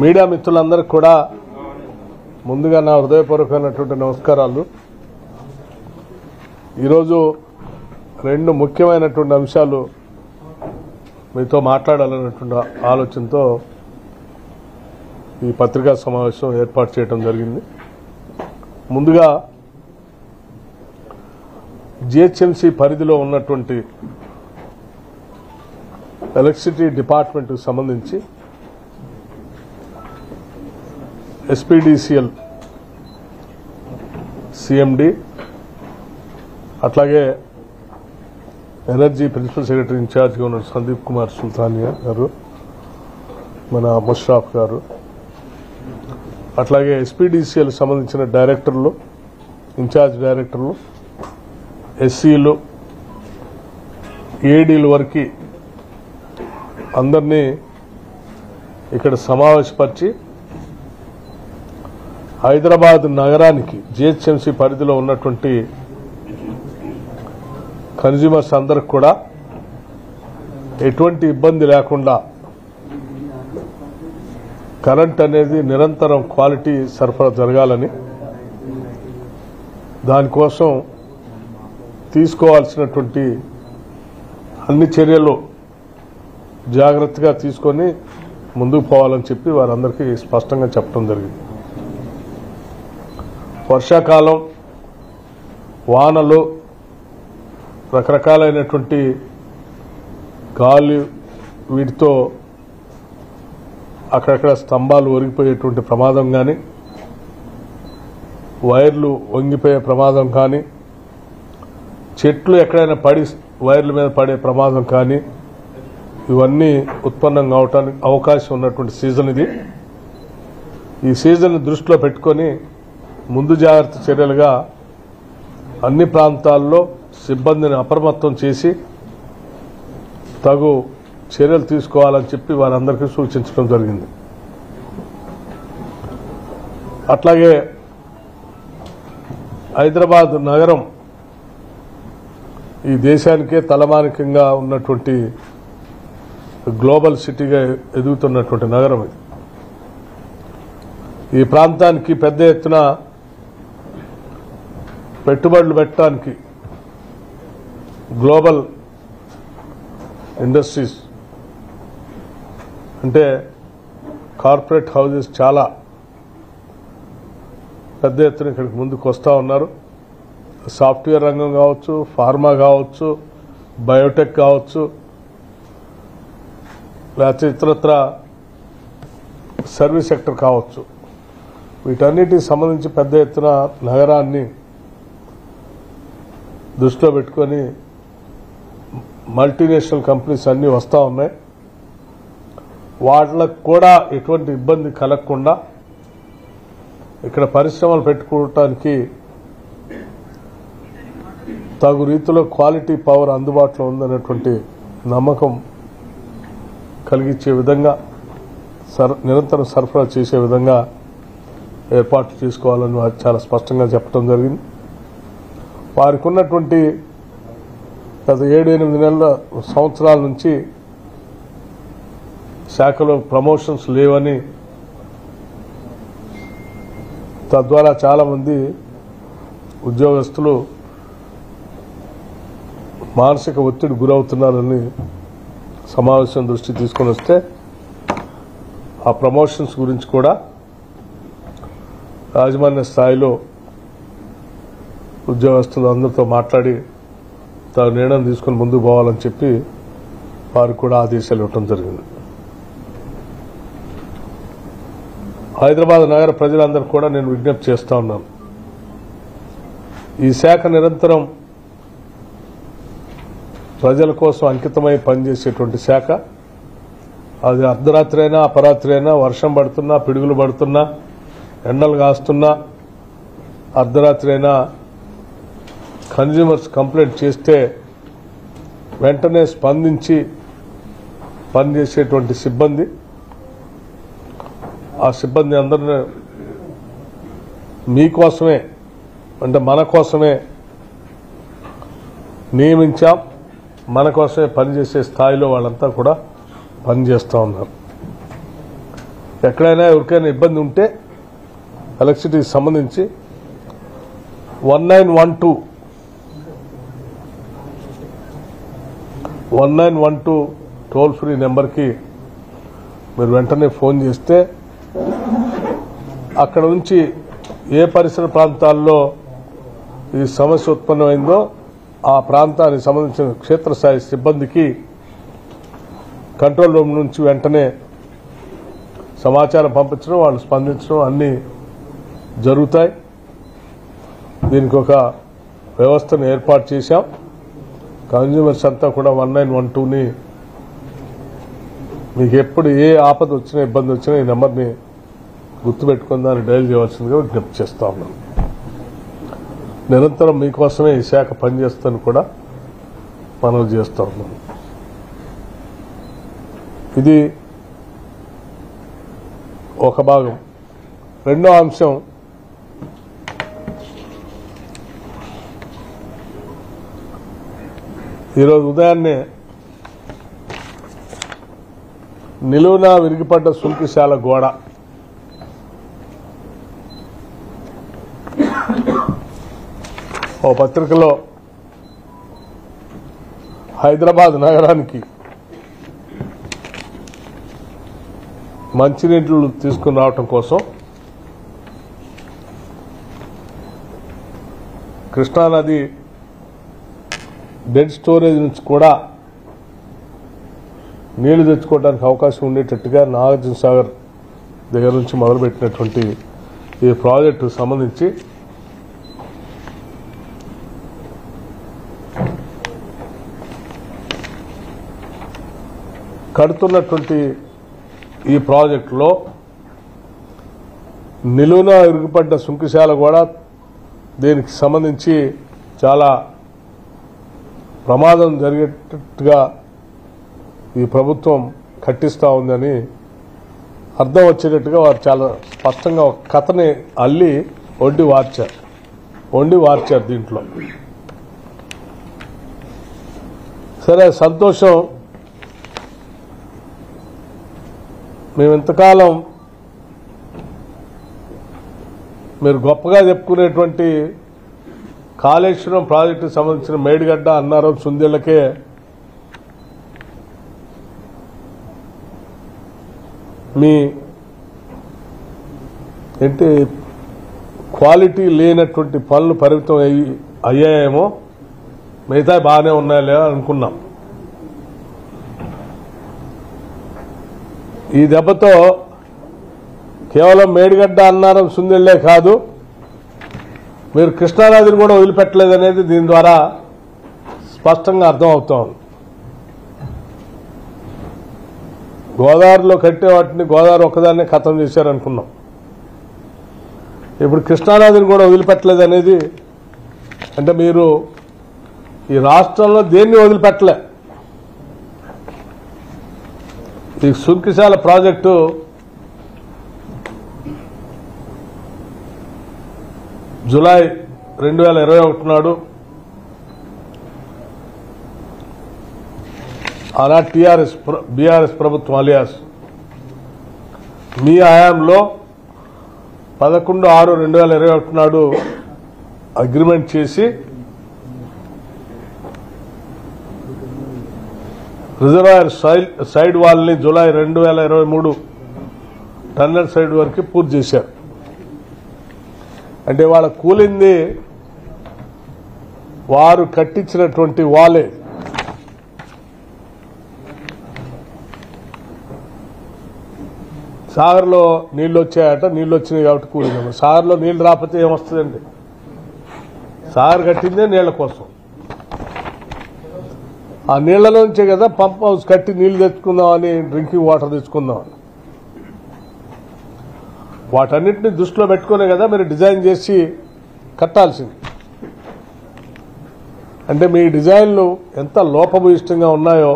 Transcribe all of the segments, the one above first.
Media మిత్రులందరికీ కూడా ముందుగా నా హృదయపూర్వకమైనటువంటి నమస్కారాలు. ఈరోజు రెండు ముఖ్యమైనటువంటి అంశాలు మీతో మాట్లాడాలనేటువంటి ఆలోచనతో ఈ పత్రికా సమావేశం ఏర్పాటు చేయడం జరిగింది. ముందుగా జిహెచ్ఎంసీ పరిధిలో ఉన్నటువంటి ఎలక్ట్రిసిటీ డిపార్ట్మెంట్కు సంబంధించి ఎస్పీడీసీఎల్ సిఎండి అట్లాగే ఎనర్జీ ప్రిన్సిపల్ సెక్రటరీ ఇన్ఛార్జ్గా ఉన్న సందీప్ కుమార్ సుల్తానియా గారు, మన ముషరాఫ్ గారు, అట్లాగే ఎస్పీడీసీఎల్ సంబంధించిన డైరెక్టర్లు, ఇన్ఛార్జ్ డైరెక్టర్లు, ఎస్సీలు, ఏడీల వరకు అందరినీ ఇక్కడ సమావేశపరిచి హైదరాబాద్ నగరానికి జిహెచ్ఎంసీ పరిధిలో ఉన్నటువంటి కన్జ్యూమర్స్ అందరికి కూడా ఎటువంటి ఇబ్బంది లేకుండా కరెంట్ అనేది నిరంతరం క్వాలిటీ సరఫరా జరగాలని, దానికోసం తీసుకోవాల్సినటువంటి అన్ని చర్యలు జాగ్రత్తగా తీసుకొని ముందుకు పోవాలని చెప్పి వారందరికీ స్పష్టంగా చెప్పడం జరిగింది. వర్షాకాలం, వానలు, రకరకాలైనటువంటి గాలి, వీటితో అక్కడక్కడ స్తంభాలు ఒరిగిపోయేటువంటి ప్రమాదం కానీ, వైర్లు వంగిపోయే ప్రమాదం కానీ, చెట్లు ఎక్కడైనా పడి వైర్ల మీద పడే ప్రమాదం కానీ, ఇవన్నీ ఉత్పన్నం కావటానికి అవకాశం ఉన్నటువంటి సీజన్ ఇది. ఈ సీజన్ దృష్టిలో పెట్టుకొని ముందు జాగ్రత్త చర్యలుగా అన్ని ప్రాంతాల్లో సిబ్బందిని అప్రమత్తం చేసి తగు చర్యలు తీసుకోవాలని చెప్పి వారందరికీ సూచించడం జరిగింది. అట్లాగే హైదరాబాద్ నగరం ఈ దేశానికే తలమానికంగా ఉన్నటువంటి గ్లోబల్ సిటీగా ఎదుగుతున్నటువంటి నగరం ఇది. ఈ ప్రాంతానికి పెద్ద ఎత్తున పెట్టుబడులు పెట్టడానికి గ్లోబల్ ఇండస్ట్రీస్ అంటే కార్పొరేట్ హౌజెస్ చాలా పెద్ద ఎత్తున ఇక్కడికి ముందుకు వస్తూ ఉన్నారు. సాఫ్ట్వేర్ రంగం కావచ్చు, ఫార్మా కావచ్చు, బయోటెక్ కావచ్చు, లేకపోతే ఇతరత్ర సర్వీస్ సెక్టర్ కావచ్చు, వీటన్నిటికి సంబంధించి పెద్ద ఎత్తున నగరాన్ని దృష్టిలో పెట్టుకొని మల్టీనేషనల్ కంపెనీస్ అన్నీ వస్తూ ఉన్నాయి. వాటికి కూడా ఎటువంటి ఇబ్బంది కలగకుండా ఇక్కడ పరిశ్రమలు పెట్టుకోవటానికి తగు రీతిలో క్వాలిటీ పవర్ అందుబాటులో ఉందనేటువంటి నమ్మకం కలిగించే విధంగా నిరంతరం సరఫరా చేసే విధంగా ఏర్పాట్లు చేసుకోవాలని వారు చాలా స్పష్టంగా చెప్పడం జరిగింది. వారికి ఉన్నటువంటి గత 7-8 నెలల సంవత్సరాల నుంచి శాఖలో ప్రమోషన్స్ లేవని, తద్వారా చాలామంది ఉద్యోగస్తులు మానసిక ఒత్తిడి గురవుతున్నారని సమావేశం దృష్టి తీసుకొని వస్తే ఆ ప్రమోషన్స్ గురించి కూడా యాజమాన్య స్థాయిలో ఉద్యోగస్తులు అందరితో మాట్లాడి తన నిర్ణయం తీసుకుని ముందుకు పోవాలని చెప్పి వారికి కూడా ఆదేశాలు ఇవ్వడం జరిగింది. హైదరాబాద్ నగర ప్రజలందరూ కూడా నేను విజ్ఞప్తి చేస్తా ఉన్నాను. ఈ శాఖ నిరంతరం ప్రజల కోసం అంకితమై పనిచేసేటువంటి శాఖ. అది అర్ధరాత్రి అయినా, అపరాత్రి అయినా, వర్షం పడుతున్నా, పిడుగులు పడుతున్నా, ఎండలు కాస్తున్నా, అర్ధరాత్రి అయినా కన్జ్యూమర్స్ కంప్లైంట్ చేస్తే వెంటనే స్పందించి పనిచేసేటువంటి సిబ్బంది, ఆ సిబ్బంది అందరినీ మీకోసమే అంటే మన కోసమే నియమించాం, మన కోసమే పనిచేసే స్థాయిలో వాళ్ళంతా కూడా పనిచేస్తూ ఉన్నారు. ఎక్కడైనా ఎవరికైనా ఇబ్బంది ఉంటే ఎలక్ట్రిసిటీకి సంబంధించి 1912 టోల్ ఫ్రీ నెంబర్కి మీరు వెంటనే ఫోన్ చేస్తే అక్కడ నుంచి ఏ పరిసర ప్రాంతాల్లో ఈ సమస్య ఉత్పన్నమైందో ఆ ప్రాంతానికి సంబంధించిన క్షేత్రస్థాయి సిబ్బందికి కంట్రోల్ రూమ్ నుంచి వెంటనే సమాచారం పంపించడం, వాళ్ళు స్పందించడం అన్నీ జరుగుతాయి. దీనికి ఒక వ్యవస్థను ఏర్పాటు చేశాం. కన్జ్యూమర్స్ అంతా కూడా 1912ని మీకు ఎప్పుడు ఏ ఆపద వచ్చినా ఇబ్బంది వచ్చినా ఈ నెంబర్ని గుర్తుపెట్టుకుని దాన్ని డయల్ చేయవలసిందిగా విజ్ఞప్తి చేస్తా ఉన్నాం. నిరంతరం మీకోసమే ఈ శాఖ పనిచేస్తుందని కూడా మనవి చేస్తా ఉన్నాం. ఇది ఒక భాగం. రెండో అంశం, ఈరోజు ఉదయాన్నే నిలువున విరిగిపడ్డ సుంకిశాల గోడ ఓ పత్రికలో హైదరాబాద్ నగరానికి మంచినీళ్లు తీసుకుని రావటం కోసం కృష్ణానది డెడ్ స్టోరేజ్ నుంచి కూడా నీళ్లు తెచ్చుకోవడానికి అవకాశం ఉండేటట్టుగా నాగార్జున సాగర్ దగ్గర నుంచి మొదలుపెట్టినటువంటి ఈ ప్రాజెక్టుకు సంబంధించి కడుతున్నటువంటి ఈ ప్రాజెక్టులో నిలువున ఇరుగుపడ్డ సుంకిశాల కూడా దీనికి సంబంధించి చాలా ప్రమాదం జరిగేటట్టుగా ఈ ప్రభుత్వం కట్టిస్తూ ఉందని అర్థం వచ్చేటట్టుగా వారు చాలా స్పష్టంగా ఒక కథని అల్లి వండి వార్చారు దీంట్లో. సరే, సంతోషం. మేము ఇంతకాలం మీరు గొప్పగా చెప్పుకునేటువంటి కాళేశ్వరం ప్రాజెక్టుకు సంబంధించిన మేడిగడ్డ, అన్నారం, సుందిళ్లకే మీ ఏంటి క్వాలిటీ లేనటువంటి పనులు పరిమితం అయ్యాయేమో, మిగతా బాగానే ఉన్నాయో అనుకున్నాం. ఈ దెబ్బతో కేవలం మేడిగడ్డ, అన్నారం, సుందిళ్లే కాదు, మీరు కృష్ణానదిని కూడా వదిలిపెట్టలేదనేది దీని ద్వారా స్పష్టంగా అర్థం అవుతోంది. గోదావరిలో కట్టే వాటిని గోదావరి ఒక్కదాన్నే ఖతం చేశారనుకున్నాం. ఇప్పుడు కృష్ణానదిని కూడా వదిలిపెట్టలేదనేది అంటే మీరు ఈ రాష్ట్రంలో దేన్ని వదిలిపెట్టలే. ఈ సుంకిశాల ప్రాజెక్టు జూలై 2021 నాడు ఆనాటి బీఆర్ఎస్ ప్రభుత్వం అలియాస్ మీ హయాంలో 11/6/2021 నాడు అగ్రిమెంట్ చేసి రిజర్వాయర్ సైడ్ వాల్ని జూలై 2023 టన్నెల్ సైడ్ వరకు పూర్తి చేశారు. అంటే వాళ్ళ కూలింది వారు కట్టించినటువంటి వాలే. సాగర్లో నీళ్లు వచ్చాయట, నీళ్లు వచ్చినాయి కాబట్టి కూలిందమ్మ. సాగర్లో నీళ్లు రాకపోతే ఏమొస్తుందండి? సాగర్ కట్టిందే నీళ్ల కోసం. ఆ నీళ్లలోంచే కదా పంప్ హౌస్ కట్టి నీళ్లు తెచ్చుకుందామని, డ్రింకింగ్ వాటర్ తెచ్చుకుందామని. వాటన్నిటిని దృష్టిలో పెట్టుకునే కదా మీరు డిజైన్ చేసి కట్టాల్సింది. అంటే మీ డిజైన్లు ఎంత లోపభూయిష్టంగా ఉన్నాయో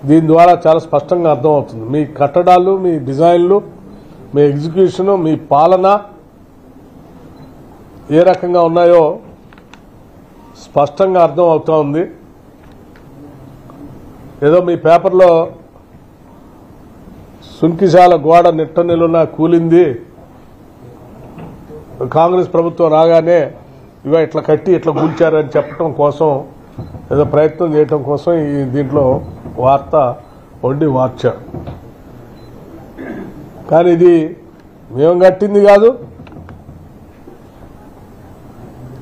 దీని ద్వారా చాలా స్పష్టంగా అర్థమవుతుంది. మీ కట్టడాలు, మీ డిజైన్లు, మీ ఎగ్జిక్యూషను, మీ పాలన ఏ రకంగా ఉన్నాయో స్పష్టంగా అర్థం అవుతా ఉంది. ఏదో మీ పేపర్లో సుంకిశాల గోడ నిట్ట నిలున కూలింది, కాంగ్రెస్ ప్రభుత్వం రాగానే ఇవ ఇట్లా కట్టి ఇట్లా కూల్చారని చెప్పడం కోసం ఏదో ప్రయత్నం చేయడం కోసం ఈ దీంట్లో వార్త వండి మార్చారు. కానీ ఇది మేము కట్టింది కాదు,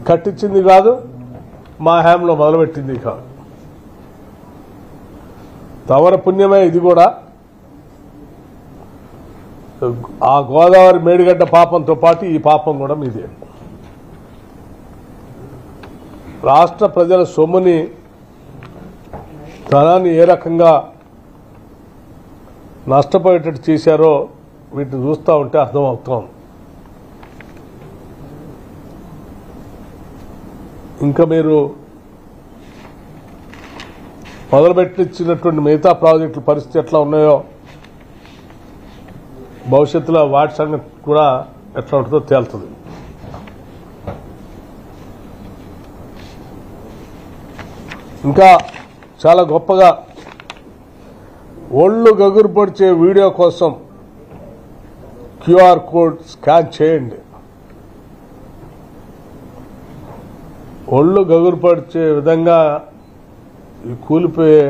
కట్టించింది కాదు, మా హ్యాంలో మొదలుపెట్టింది కాదు. తవర పుణ్యమే ఇది కూడా. ఆ గోదావరి మేడిగడ్డ పాపంతో పాటు ఈ పాపం కూడా మీదే. రాష్ట్ర ప్రజల సొమ్ముని, ధనాన్ని ఏ రకంగా నష్టపోయేటట్టు చేశారో వీటిని చూస్తూ ఉంటే అర్థమవుతాం. ఇంకా మీరు మొదలుపెట్టించినటువంటి మిగతా ప్రాజెక్టుల పరిస్థితి ఎట్లా ఉన్నాయో, భవిష్యత్తులో వాటి సంగతి కూడా ఎట్లా ఉంటుందో తేలుతుంది. ఇంకా చాలా గొప్పగా ఒళ్ళు గగురు పొడిచే వీడియో కోసం క్యూఆర్ కోడ్ స్కాన్ చేయండి. ఒళ్ళు గగురు పొడిచే విధంగా ఈ కూలిపోయే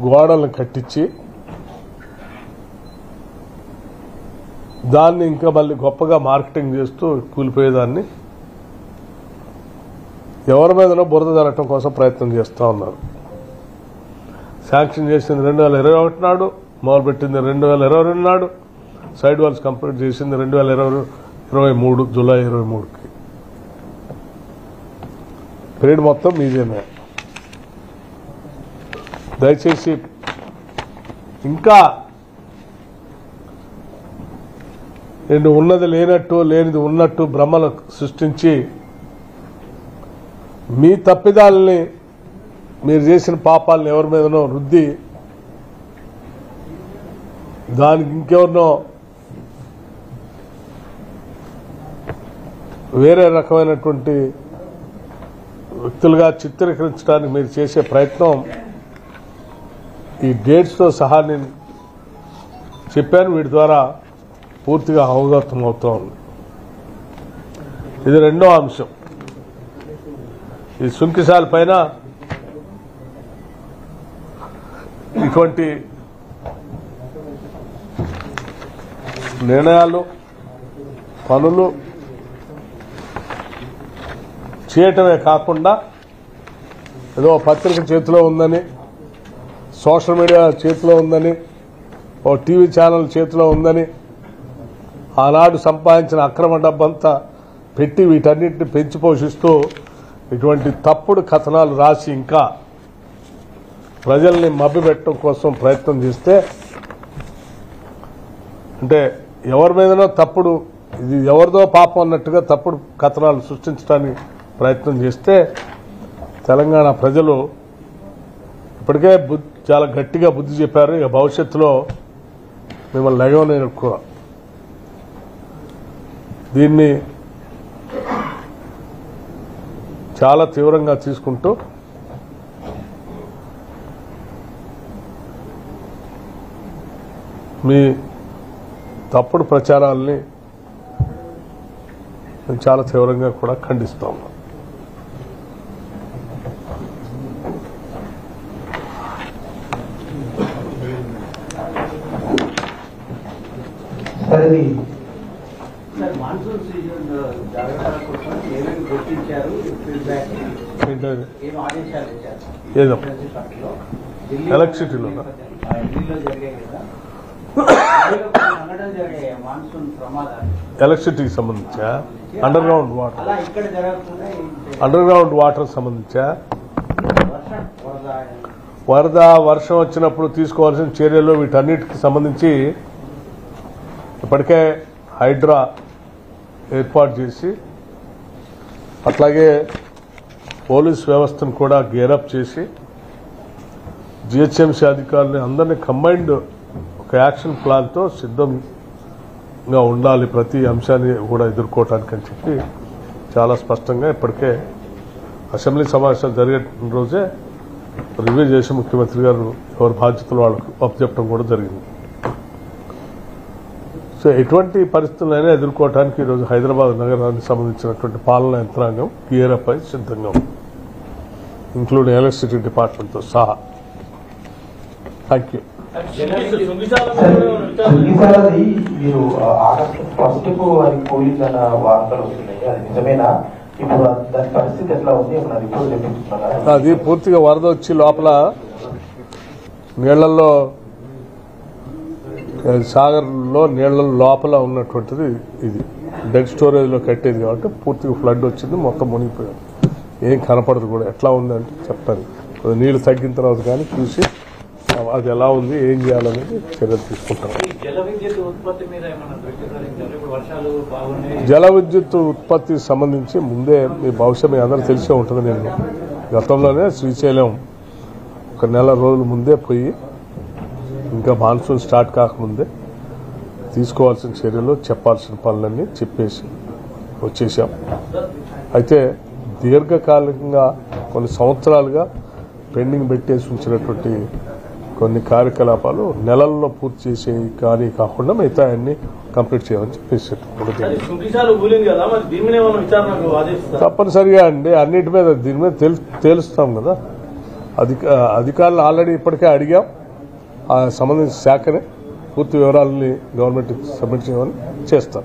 గోడలను కట్టించి దాన్ని ఇంకా మళ్ళీ గొప్పగా మార్కెటింగ్ చేస్తూ కూలిపోయేదాన్ని ఎవరి మీదనో బురద జరగటం కోసం ప్రయత్నం చేస్తూ ఉన్నారు. శాంక్షన్ చేసింది 2021 నాడు, మొదలుపెట్టింది 2022 నాడు, సైడ్ వాల్స్ కంప్లీట్ చేసింది 2023 జూలై 23కి. పీరియడ్ మొత్తం మీదేనే. దయచేసి ఇంకా నేను ఉన్నది లేనట్టు, లేనిది ఉన్నట్టు భ్రమలు సృష్టించి మీ తప్పిదాలని, మీరు చేసిన పాపాలను ఎవరి మీదనో రుద్ది దానికి ఇంకెవరినో వేరే రకమైనటువంటి వ్యక్తులుగా చిత్రీకరించడానికి మీరు చేసే ప్రయత్నం ఈ డేట్స్తో సహా నేను చెప్పాను. వీటి ద్వారా పూర్తిగా అవగతం అవుతూ ఉంది. ఇది రెండో అంశం. ఈ సుంకిశాల పైన ఇటువంటి నిర్ణయాలు, పనులు చేయటమే కాకుండా ఏదో పత్రిక చేతిలో ఉందని, సోషల్ మీడియా చేతిలో ఉందని, ఓ టీవీ ఛానల్ చేతిలో ఉందని ఆనాడు సంపాదించిన అక్రమ డబ్బంతా పెట్టి వీటన్నిటిని పెంచి పోషిస్తూ ఇటువంటి తప్పుడు కథనాలు రాసి ఇంకా ప్రజల్ని మభ్యపెట్టడం కోసం ప్రయత్నం చేస్తే, అంటే ఎవరి మీదనో తప్పుడు, ఇది ఎవరిదో పాపం అన్నట్టుగా తప్పుడు కథనాలు సృష్టించడానికి ప్రయత్నం చేస్తే తెలంగాణ ప్రజలు ఇప్పటికే చాలా గట్టిగా బుద్ధి చెప్పారు. ఇక భవిష్యత్తులో మిమ్మల్ని లెగవలేరు కూడా. దీన్ని చాలా తీవ్రంగా తీసుకుంటూ మీ తప్పుడు ప్రచారాలని మేము చాలా తీవ్రంగా కూడా ఖండిస్తా ఉన్నాం. మాన్సూన్ సీజన్ జాగ్రత్తల కోసం ఏమేమి గుర్తించారు, ఫీడ్బ్యాక్ ఏం ఆదేశాలు ఇచ్చారు? ఏదో ఎలక్ట్రిసిటీలో ఢిల్లీలో జరిగాయి కదా, సంఘటనలు జరిగాయి మాన్సూన్ ప్రమాదాలు, ఎలక్ట్రిసిటీకి సంబంధించా, అండర్ గ్రౌండ్ వాటర్, అలా ఇక్కడ జరగకుండా అండర్ గ్రౌండ్ వాటర్ సంబంధించా, వరద వర్షం వచ్చినప్పుడు తీసుకోవాల్సిన చర్యలు, వీటన్నిటికి సంబంధించి ఇప్పటికే హైడ్రా ఏర్పాటు చేసి, అట్లాగే పోలీస్ వ్యవస్థను కూడా గేరప్ చేసి, జిహెచ్ఎంసీ అధికారులని అందరినీ కంబైన్డ్ ఒక యాక్షన్ ప్లాన్తో సిద్ధంగా ఉండాలి ప్రతి అంశాన్ని కూడా ఎదుర్కోవటానికి అని చెప్పి చాలా స్పష్టంగా ఇప్పటికే అసెంబ్లీ సమావేశాలు జరిగిన రోజే రివ్యూ చేసి ముఖ్యమంత్రి గారు ఎవరి బాధ్యతలు వాళ్ళకు అప్పచెప్పడం కూడా జరిగింది. సో ఎటువంటి పరిస్థితులైనా ఎదుర్కోవడానికి ఈరోజు హైదరాబాద్ నగరానికి సంబంధించినటువంటి పాలనా యంత్రాంగం గేరప్ అయి సిద్ధంగా ఉంది, ఇంక్లూడింగ్ ఎలక్ట్రిసిటీ డిపార్ట్మెంట్తో సహా. Thank you. సుంగిసాలది మీరు ఆగస్టు 1కు అది కూలిందన్న వార్తలు వస్తున్నాయి, అది నిజమేనా? ఇప్పుడు దాని పరిస్థితి ఎట్లా ఉంది? ఏమన్నా రిపోర్ట్ తెప్పించుకున్నారా? అది పూర్తిగా వరద వచ్చి లోపల నీళ్లలో సాగర్లో నీళ్ల లోపల ఉన్నటువంటిది, ఇది డెడ్ స్టోరేజ్లో కట్టేది కాబట్టి పూర్తిగా ఫ్లడ్ వచ్చింది, మొత్తం మునిగిపోయాడు. ఏం కనపడదు కూడా. ఎట్లా ఉందంటే చెప్తాను, నీళ్లు తగ్గిన తర్వాత కానీ చూసి అది ఎలా ఉంది, ఏం చేయాలనేది చర్యలు తీసుకుంటాం. జల విద్యుత్ ఉత్పత్తి మీద ఏమన్నా దృష్టి సారించారు? ఇప్పుడు వర్షాలు బాగున్నాయి. జల విద్యుత్ ఉత్పత్తికి సంబంధించి ముందే మీ బహుశా మీ అందరూ తెలిసే ఉంటుంది. నేను గతంలోనే శ్రీశైలం ఒక నెల రోజుల ముందే పోయి, ఇంకా మాన్సూన్ స్టార్ట్ కాకముందే తీసుకోవాల్సిన చర్యలు, చెప్పాల్సిన పనులన్నీ చెప్పేసి వచ్చేసాం. అయితే దీర్ఘకాలికంగా కొన్ని సంవత్సరాలుగా పెండింగ్ పెట్టేసి ఉంచినటువంటి కొన్ని కార్యకలాపాలు నెలల్లో పూర్తి చేసేవి కానీ కాకుండా మిగతా అన్ని కంప్లీట్ చేయాలని చెప్పేసి తప్పనిసరిగా అండి. అన్నిటి మీద దీని మీద తేలుస్తాం కదా. అధికారులు ఆల్రెడీ ఇప్పటికే అడిగాం, ఆ సంబంధించిన శాఖని పూర్తి వివరాలని గవర్నమెంట్కి సబ్మిట్ చేయమని చేస్తాం.